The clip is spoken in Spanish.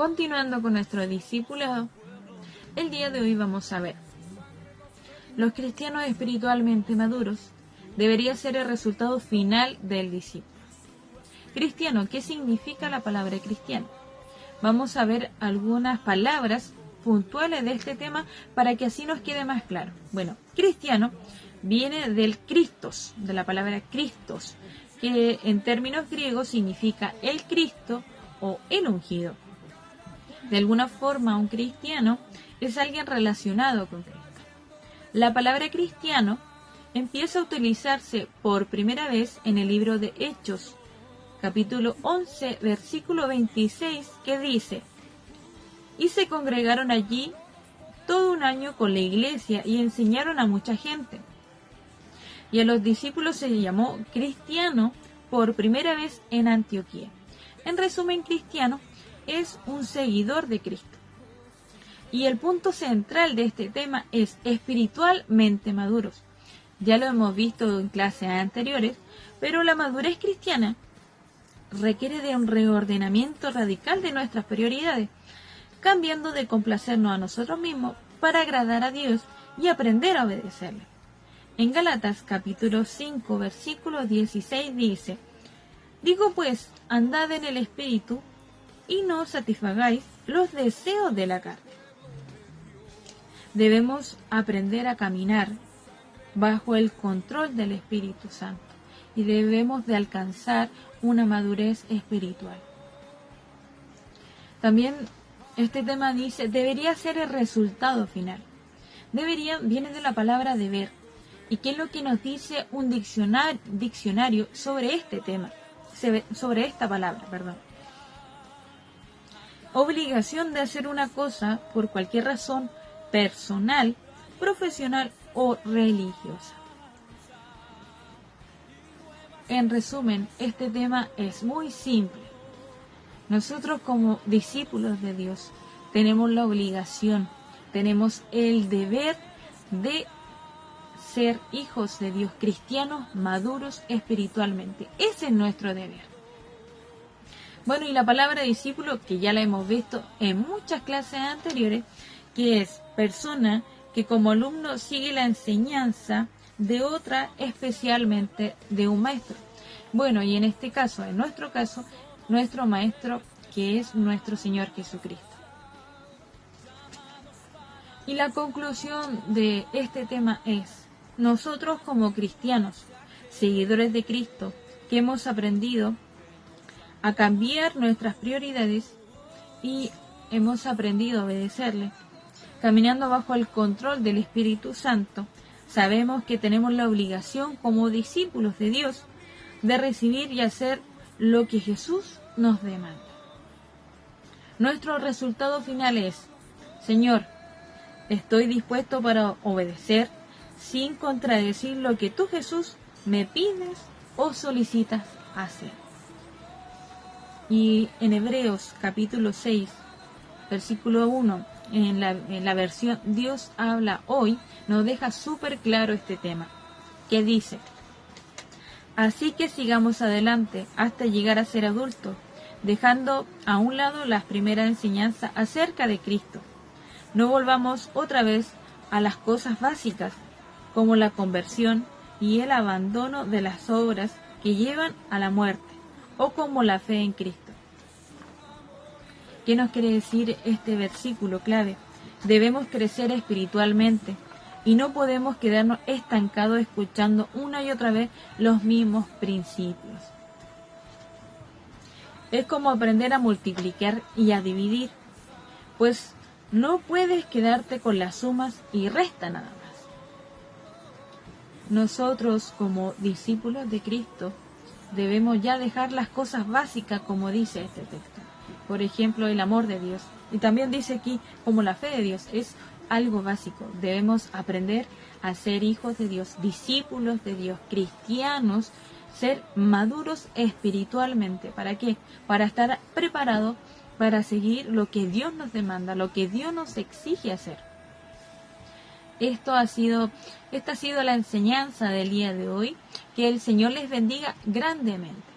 continuando con nuestro discipulado, el día de hoy vamos a ver: los cristianos espiritualmente maduros debería ser el resultado final del discípulo. Cristiano, ¿qué significa la palabra cristiano? Vamos a ver algunas palabras puntuales de este tema para que así nos quede más claro. Bueno, cristiano viene del Christos, de la palabra Christos, que en términos griegos significa el Cristo o el ungido. De alguna forma, un cristiano es alguien relacionado con Cristo. La palabra cristiano empieza a utilizarse por primera vez en el libro de Hechos, capítulo 11, versículo 26, que dice: y se congregaron allí todo un año con la iglesia y enseñaron a mucha gente. Y a los discípulos se llamó cristiano por primera vez en Antioquía. En resumen, cristiano es un seguidor de Cristo. Y el punto central de este tema es espiritualmente maduros. Ya lo hemos visto en clases anteriores, pero la madurez cristiana requiere de un reordenamiento radical de nuestras prioridades, cambiando de complacernos a nosotros mismos para agradar a Dios y aprender a obedecerle. En Gálatas capítulo 5 versículo 16 dice: digo pues, andad en el Espíritu y no satisfagáis los deseos de la carne. Debemos aprender a caminar bajo el control del Espíritu Santo y debemos de alcanzar una madurez espiritual. También este tema dice, debería ser el resultado final. Debería viene de la palabra deber. ¿Y qué es lo que nos dice un diccionario sobre este tema? Sobre esta palabra, perdón. Obligación de hacer una cosa por cualquier razón personal, profesional o religiosa. En resumen, este tema es muy simple. Nosotros como discípulos de Dios tenemos la obligación, tenemos el deber de ser hijos de Dios, cristianos maduros espiritualmente. Ese es nuestro deber. Bueno, y la palabra discípulo, que ya la hemos visto en muchas clases anteriores, que es persona que como alumno sigue la enseñanza de otra, especialmente de un maestro. Bueno, y en este caso, en nuestro caso, nuestro maestro, que es nuestro Señor Jesucristo. Y la conclusión de este tema es: nosotros como cristianos, seguidores de Cristo, que hemos aprendido a cambiar nuestras prioridades y hemos aprendido a obedecerle, caminando bajo el control del Espíritu Santo, sabemos que tenemos la obligación como discípulos de Dios de recibir y hacer lo que Jesús nos demanda. Nuestro resultado final es: Señor, estoy dispuesto para obedecer sin contradecir lo que tú, Jesús, me pides o solicitas hacer. Y en Hebreos capítulo 6, versículo 1, en la versión Dios habla hoy, nos deja súper claro este tema, que dice: así que sigamos adelante hasta llegar a ser adultos, dejando a un lado las primeras enseñanzas acerca de Cristo. No volvamos otra vez a las cosas básicas, como la conversión y el abandono de las obras que llevan a la muerte, o como la fe en Cristo. ¿Qué nos quiere decir este versículo clave? Debemos crecer espiritualmente y no podemos quedarnos estancados escuchando una y otra vez los mismos principios. Es como aprender a multiplicar y a dividir, pues no puedes quedarte con las sumas y resta nada más. Nosotros como discípulos de Cristo debemos ya dejar las cosas básicas, como dice este texto. Por ejemplo, el amor de Dios. Y también dice aquí, como la fe de Dios, es algo básico. Debemos aprender a ser hijos de Dios, discípulos de Dios, cristianos, ser maduros espiritualmente. ¿Para qué? Para estar preparados para seguir lo que Dios nos demanda, lo que Dios nos exige hacer. Esta ha sido la enseñanza del día de hoy. Que el Señor les bendiga grandemente.